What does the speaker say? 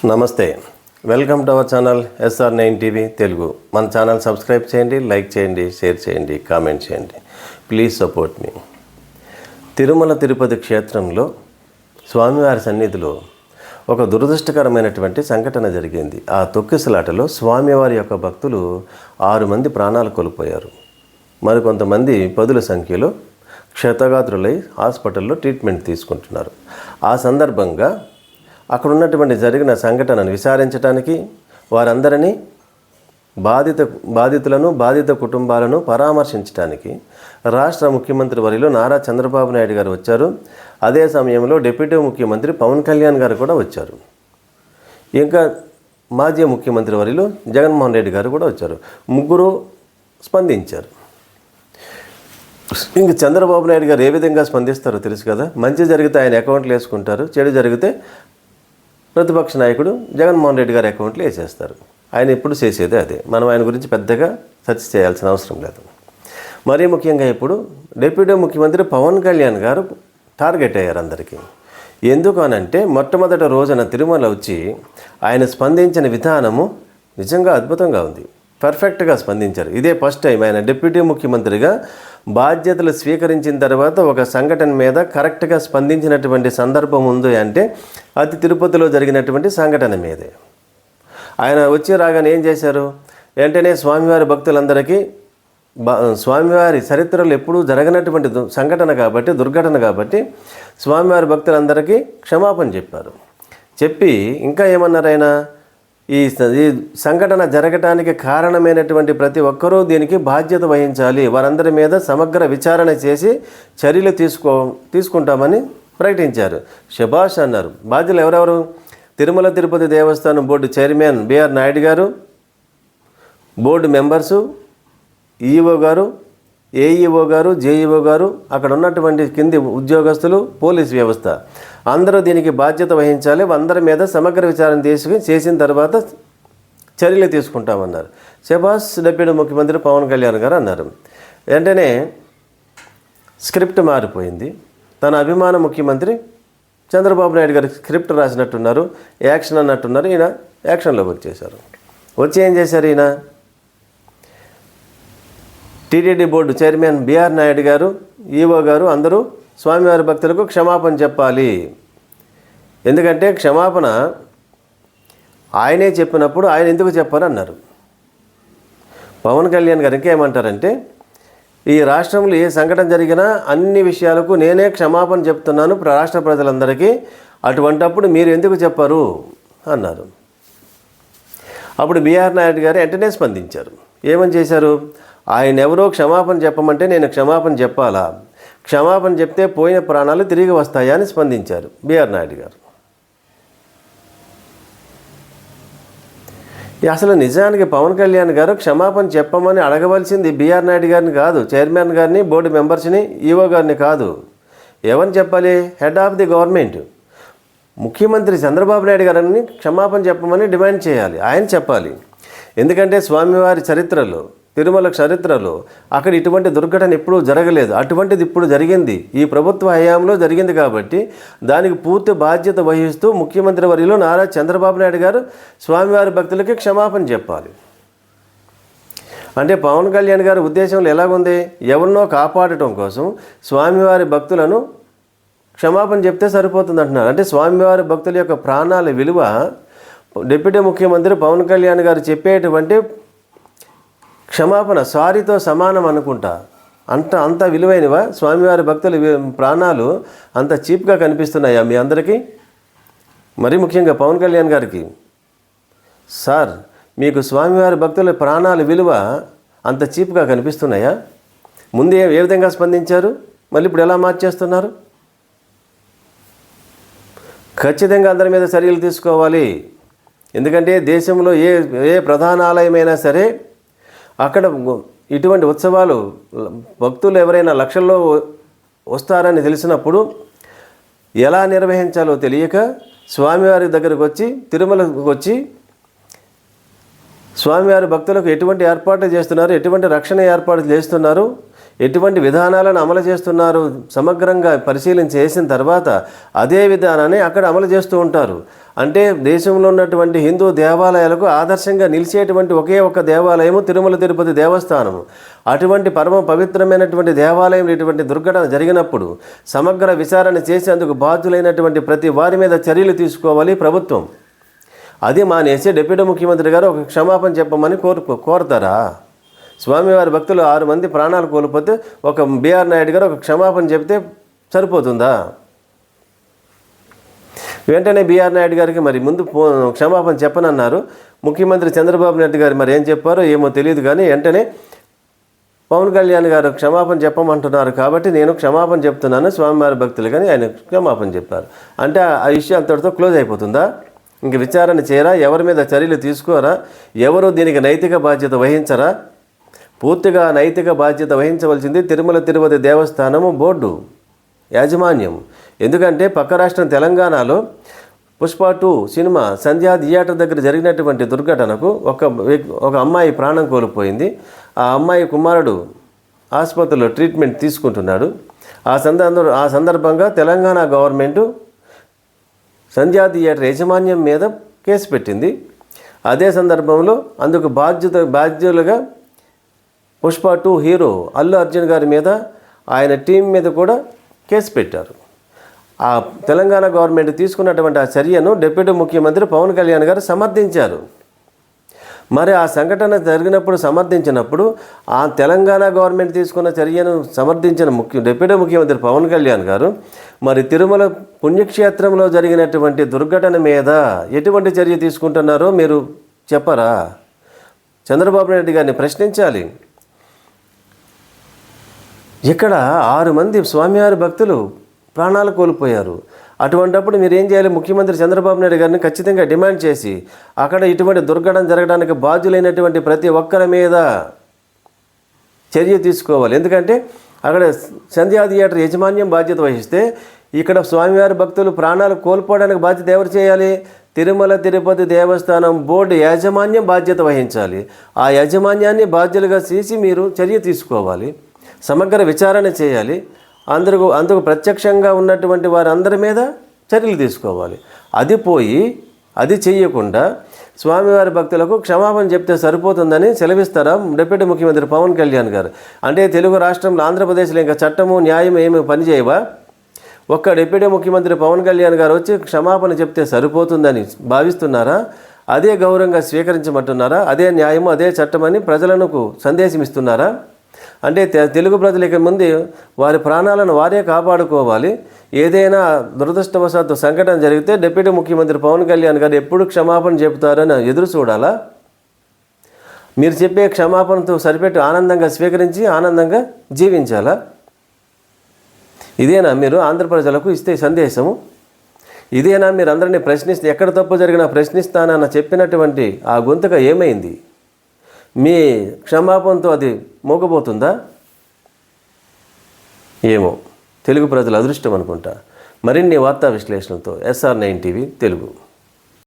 నమస్తే, welcome to our channel SR9 TV Telugu. మన channel subscribe చేయండి, లైక్ చేయండి, షేర్ చేయండి, కామెంట్ చేయండి. ప్లీజ్ సపోర్ట్ మీ. తిరుమల తిరుపతి క్షేత్రంలో స్వామివారి సన్నిధిలో ఒక దురదృష్టకరమైనటువంటి సంఘటన జరిగింది. ఆ తొక్కిసలాటలో స్వామివారి యొక్క భక్తులు 6 మంది ప్రాణాలు కోల్పోయారు. మరికొంతమంది పదుల సంఖ్యలో క్షతగాత్రులై హాస్పిటల్లో ట్రీట్మెంట్ తీసుకుంటున్నారు. ఆ సందర్భంగా అక్కడ ఉన్నటువంటి జరిగిన సంఘటనను విచారించడానికి వారందరినీ బాధితులను బాధిత కుటుంబాలను పరామర్శించడానికి రాష్ట్ర ముఖ్యమంత్రి వర్యులు నారా చంద్రబాబు నాయుడు గారు వచ్చారు. అదే సమయంలో డిప్యూటీ ముఖ్యమంత్రి పవన్ కళ్యాణ్ గారు కూడా వచ్చారు. ఇంకా మాజీ ముఖ్యమంత్రి వర్యులు జగన్మోహన్ రెడ్డి గారు కూడా వచ్చారు. ముగ్గురు స్పందించారు. ఇంక చంద్రబాబు నాయుడు గారు ఏ విధంగా స్పందిస్తారో తెలుసు కదా. మంచి జరిగితే ఆయన అకౌంట్లు వేసుకుంటారు, చెడు జరిగితే ప్రతిపక్ష నాయకుడు జగన్మోహన్ రెడ్డి గారి అకౌంట్లో వేసేస్తారు. ఆయన ఎప్పుడు చేసేదే అదే. మనం ఆయన గురించి పెద్దగా చర్చ చేయాల్సిన అవసరం లేదు. మరీ ముఖ్యంగా ఇప్పుడు డిప్యూటీ ముఖ్యమంత్రి పవన్ కళ్యాణ్ గారు టార్గెట్ అయ్యారు అందరికీ. ఎందుకు అనంటే మొట్టమొదటి రోజున తిరుమల వచ్చి ఆయన స్పందించిన విధానము నిజంగా అద్భుతంగా ఉంది. పర్ఫెక్ట్గా స్పందించారు. ఇదే ఫస్ట్ టైం ఆయన డిప్యూటీ ముఖ్యమంత్రిగా బాధ్యతలు స్వీకరించిన తర్వాత ఒక సంఘటన మీద కరెక్ట్గా స్పందించినటువంటి సందర్భం ఉంది అంటే అది తిరుపతిలో జరిగినటువంటి సంఘటన మీదే. ఆయన వచ్చి రాగానే ఏం చేశారు, వెంటనే స్వామివారి భక్తులందరికీ స్వామివారి చరిత్రలో ఎప్పుడూ జరగనటువంటి సంఘటన కాబట్టి, దుర్ఘటన కాబట్టి స్వామివారి భక్తులందరికీ క్షమాపణ చెప్పారు. చెప్పి ఇంకా ఏమన్నారు ఆయన, ఈ సంఘటన జరగటానికి కారణమైనటువంటి ప్రతి ఒక్కరూ దీనికి బాధ్యత వహించాలి, వారందరి మీద సమగ్ర విచారణ చేసి చర్యలు తీసుకుంటామని ప్రకటించారు. శభాష్ అన్నారు. బాధ్యులు ఎవరెవరు? తిరుమల తిరుపతి దేవస్థానం బోర్డు చైర్మన్ బిఆర్ నాయుడు గారు, బోర్డు మెంబర్సు, ఈఓ గారు, ఏఈఓ గారు, జేఈఓ గారు, అక్కడ ఉన్నటువంటి కింది ఉద్యోగస్తులు, పోలీస్ వ్యవస్థ అందరూ దీనికి బాధ్యత వహించాలి. అందరి మీద సమగ్ర విచారణ చేసిన తర్వాత చర్యలు తీసుకుంటామన్నారు. శభాష్ డిప్యూటీ ముఖ్యమంత్రి పవన్ కళ్యాణ్ గారు అన్నారు. వెంటనే స్క్రిప్ట్ మారిపోయింది. తన అభిమాన ముఖ్యమంత్రి చంద్రబాబు నాయుడు గారికి స్క్రిప్ట్ రాసినట్టున్నారు, యాక్షన్ అన్నట్టున్నారు. ఈయన యాక్షన్లోకి వచ్చేశారు. వచ్చి ఏం చేశారు, ఈయన TTD board chairman BR Naidu గారు, ఈఓ గారు అందరూ స్వామివారి భక్తులకు క్షమాపణ చెప్పాలి. ఎందుకంటే క్షమాపణ ఆయనే చెప్పినప్పుడు ఆయన ఎందుకు చెప్పారు అన్నారు. పవన్ కళ్యాణ్ గారు ఇంకేమంటారంటే, ఈ రాష్ట్రంలో ఏ సంఘటన జరిగినా అన్ని విషయాలకు నేనే క్షమాపణ చెప్తున్నాను రాష్ట్ర ప్రజలందరికీ, అటువంటప్పుడు మీరు ఎందుకు చెప్పారు అన్నారు. అప్పుడు బిఆర్ నాయుడు గారు వెంటనే స్పందించారు. ఏమని చేశారు, ఆయన ఎవరో క్షమాపణ చెప్పమంటే నేను క్షమాపణ చెప్పాలా, క్షమాపణ చెప్తే పోయిన ప్రాణాలు తిరిగి వస్తాయా అని స్పందించారు బిఆర్ నాయుడు గారు. అసలు నిజానికి పవన్ కళ్యాణ్ గారు క్షమాపణ చెప్పమని అడగవలసింది బిఆర్ నాయుడు గారిని కాదు, చైర్మన్ గారిని, బోర్డు మెంబర్స్ని, ఈఓ గారిని కాదు. ఎవరిని చెప్పాలి? హెడ్ ఆఫ్ ది గవర్నమెంట్ ముఖ్యమంత్రి చంద్రబాబు నాయుడు గారిని క్షమాపణ చెప్పమని డిమాండ్ చేయాలి. ఆయన చెప్పాలి. ఎందుకంటే స్వామివారి చరిత్రలో, తిరుమల చరిత్రలో అక్కడ ఇటువంటి దుర్ఘటన ఎప్పుడూ జరగలేదు. అటువంటిది ఇప్పుడు జరిగింది, ఈ ప్రభుత్వ హయాంలో జరిగింది. కాబట్టి దానికి పూర్తి బాధ్యత వహిస్తూ ముఖ్యమంత్రి వర్యులు నారా చంద్రబాబు నాయుడు గారు స్వామివారి భక్తులకి క్షమాపణ చెప్పాలి. అంటే పవన్ కళ్యాణ్ గారి ఉద్దేశంలో ఎలాగుంది, ఎవరినో కాపాడటం కోసం స్వామివారి భక్తులను క్షమాపణ చెప్తే సరిపోతుంది అంటున్నారు. అంటే స్వామివారి భక్తుల యొక్క ప్రాణాల విలువ డిప్యూటీ ముఖ్యమంత్రి పవన్ కళ్యాణ్ గారు చెప్పేటువంటి క్షమాపణ సారీతో సమానం అనుకుంటా. అంత విలువైనవా స్వామివారి భక్తుల ప్రాణాలు? అంత చీప్గా కనిపిస్తున్నాయా మీ అందరికీ? మరీ ముఖ్యంగా పవన్ కళ్యాణ్ గారికి, సార్ మీకు స్వామివారి భక్తుల ప్రాణాల విలువ అంత చీప్గా కనిపిస్తున్నాయా? ముందు ఏ విధంగా స్పందించారు, మళ్ళీ ఇప్పుడు ఎలా మార్చేస్తున్నారు? ఖచ్చితంగా అందరి మీద చర్యలు తీసుకోవాలి. ఎందుకంటే దేశంలో ఏ ప్రధాన ఆలయమైనా సరే అక్కడ ఇటువంటి ఉత్సవాలు భక్తులు ఎవరైనా లక్షల్లో వస్తారని తెలిసినప్పుడు ఎలా నిర్వహించాలో తెలియక స్వామివారి దగ్గరకు వచ్చి, తిరుమలకు వచ్చి స్వామివారి భక్తులకు ఎటువంటి ఏర్పాట్లు చేస్తున్నారు, ఎటువంటి రక్షణ ఏర్పాటు చేస్తున్నారు, ఎటువంటి విధానాలను అమలు చేస్తున్నారు సమగ్రంగా పరిశీలన చేసిన తర్వాత అదే విధానాన్ని అక్కడ అమలు చేస్తూ ఉంటారు. అంటే దేశంలో ఉన్నటువంటి హిందూ దేవాలయాలకు ఆదర్శంగా నిలిచేటువంటి ఒకే ఒక దేవాలయము తిరుమల తిరుపతి దేవస్థానము. అటువంటి పరమ పవిత్రమైనటువంటి దేవాలయం ఇటువంటి దుర్ఘటన జరిగినప్పుడు సమగ్ర విచారణ చేసేందుకు బాధ్యులైనటువంటి ప్రతి వారి మీద చర్యలు తీసుకోవాలి ప్రభుత్వం. అది మానేసి డిప్యూటీ ముఖ్యమంత్రి గారు ఒక క్షమాపణ చెప్పమని కోరుతారా? స్వామివారి భక్తులు 6 మంది ప్రాణాలు కోల్పోతే ఒక బిఆర్ నాయుడు గారు ఒక క్షమాపణ చెప్తే సరిపోతుందా? వెంటనే బిఆర్ నాయుడు గారికి మరి ముందు క్షమాపణ చెప్పనన్నారు. ముఖ్యమంత్రి చంద్రబాబు నాయుడు గారు మరి ఏం చెప్పారో ఏమో తెలియదు, కానీ వెంటనే పవన్ కళ్యాణ్ గారు క్షమాపణ చెప్పమంటున్నారు కాబట్టి నేను క్షమాపణ చెప్తున్నాను స్వామివారి భక్తులు, కానీ ఆయన క్షమాపణ చెప్పారు. అంటే ఆ ఇష్యూ అంతటితో క్లోజ్ అయిపోతుందా? ఇంక విచారణ చేయరా? ఎవరి మీద చర్యలు తీసుకోరా? ఎవరు దీనికి నైతిక బాధ్యత వహించరా? పూర్తిగా నైతిక బాధ్యత వహించవలసింది తిరుమల తిరుపతి దేవస్థానము బోర్డు యాజమాన్యం. ఎందుకంటే పక్క రాష్ట్రం తెలంగాణలో పుష్ప 2 సినిమా సంధ్యా థియేటర్ దగ్గర జరిగినటువంటి దుర్ఘటనకు ఒక అమ్మాయి ప్రాణం కోల్పోయింది. ఆ అమ్మాయి కుమారుడు ఆసుపత్రిలో ట్రీట్మెంట్ తీసుకుంటున్నాడు. ఆ సందర్భంగా తెలంగాణ గవర్నమెంటు సంధ్యా థియేటర్ యాజమాన్యం మీద కేసు పెట్టింది. అదే సందర్భంలో అందుకు బాధ్యులుగా పుష్ప 2 హీరో అల్లు అర్జున్ గారి మీద ఆయన టీం మీద కూడా కేసు పెట్టారు. ఆ తెలంగాణ గవర్నమెంట్ తీసుకున్నటువంటి ఆ చర్యను డిప్యూటీ ముఖ్యమంత్రి పవన్ కళ్యాణ్ గారు సమర్థించారు. మరి ఆ సంఘటన జరిగినప్పుడు సమర్థించినప్పుడు ఆ తెలంగాణ గవర్నమెంట్ తీసుకున్న చర్యను సమర్థించిన డిప్యూటీ ముఖ్యమంత్రి పవన్ కళ్యాణ్ గారు మరి తిరుమల పుణ్యక్షేత్రంలో జరిగినటువంటి దుర్ఘటన మీద ఎటువంటి చర్య తీసుకుంటున్నారో మీరు చెప్పరా? చంద్రబాబు నాయుడు గారిని ప్రశ్నించాలి. ఇక్కడ 6 మంది స్వామివారి భక్తులు ప్రాణాలు కోల్పోయారు. అటువంటప్పుడు మీరు ఏం చేయాలి? ముఖ్యమంత్రి చంద్రబాబు నాయుడు గారిని ఖచ్చితంగా డిమాండ్ చేసి అక్కడ ఇటువంటి దుర్ఘటన జరగడానికి బాధ్యులైనటువంటి ప్రతి ఒక్కరి మీద చర్య తీసుకోవాలి. ఎందుకంటే అక్కడ సంధ్యా థియేటర్ యాజమాన్యం బాధ్యత వహిస్తే ఇక్కడ స్వామివారి భక్తులు ప్రాణాలు కోల్పోవడానికి బాధ్యత ఎవరు చేయాలి? తిరుమల తిరుపతి దేవస్థానం బోర్డు యాజమాన్యం బాధ్యత వహించాలి. ఆ యాజమాన్యాన్ని బాధ్యులుగా చేసి మీరు చర్య తీసుకోవాలి, సమగ్ర విచారణ చేయాలి. అందుకు ప్రత్యక్షంగా ఉన్నటువంటి వారందరి మీద చర్యలు తీసుకోవాలి. అది చెయ్యకుండా స్వామివారి భక్తులకు క్షమాపణ చెప్తే సరిపోతుందని సెలవిస్తారా డిప్యూటీ ముఖ్యమంత్రి పవన్ కళ్యాణ్ గారు? అంటే తెలుగు రాష్ట్రంలో ఆంధ్రప్రదేశ్లో ఇంకా చట్టము న్యాయం ఏమి పనిచేయవా? ఒక్క డిప్యూటీ ముఖ్యమంత్రి పవన్ కళ్యాణ్ గారు వచ్చి క్షమాపణ చెప్తే సరిపోతుందని భావిస్తున్నారా? అదే గౌరవంగా స్వీకరించమంటున్నారా? అదే న్యాయము అదే చట్టమని ప్రజలకు సందేశం ఇస్తున్నారా? అంటే తెలుగు ప్రజలు ఇక ముందు వారి ప్రాణాలను వారే కాపాడుకోవాలి. ఏదైనా దురదృష్టవశాత్తు సంఘటన జరిగితే డిప్యూటీ ముఖ్యమంత్రి పవన్ కళ్యాణ్ గారు ఎప్పుడు క్షమాపణ చెబుతారని ఎదురు చూడాలా? మీరు చెప్పే క్షమాపణతో సరిపెట్టి ఆనందంగా స్వీకరించి ఆనందంగా జీవించాలా? ఇదేనా మీరు ఆంధ్ర ప్రజలకు ఇస్తే సందేశము? ఇదేనా మీరు అందరినీ ప్రశ్నిస్తే ఎక్కడ తప్పు జరిగినా ప్రశ్నిస్తానన్న చెప్పినటువంటి ఆ గొంతుక ఏమైంది? మీ క్షమాపణతో అది మోగబోతుందా? ఏమో, తెలుగు ప్రజల అదృష్టం అనుకుంటా. మరిన్ని వార్తా విశ్లేషణలతో SR9 టీవీ తెలుగు.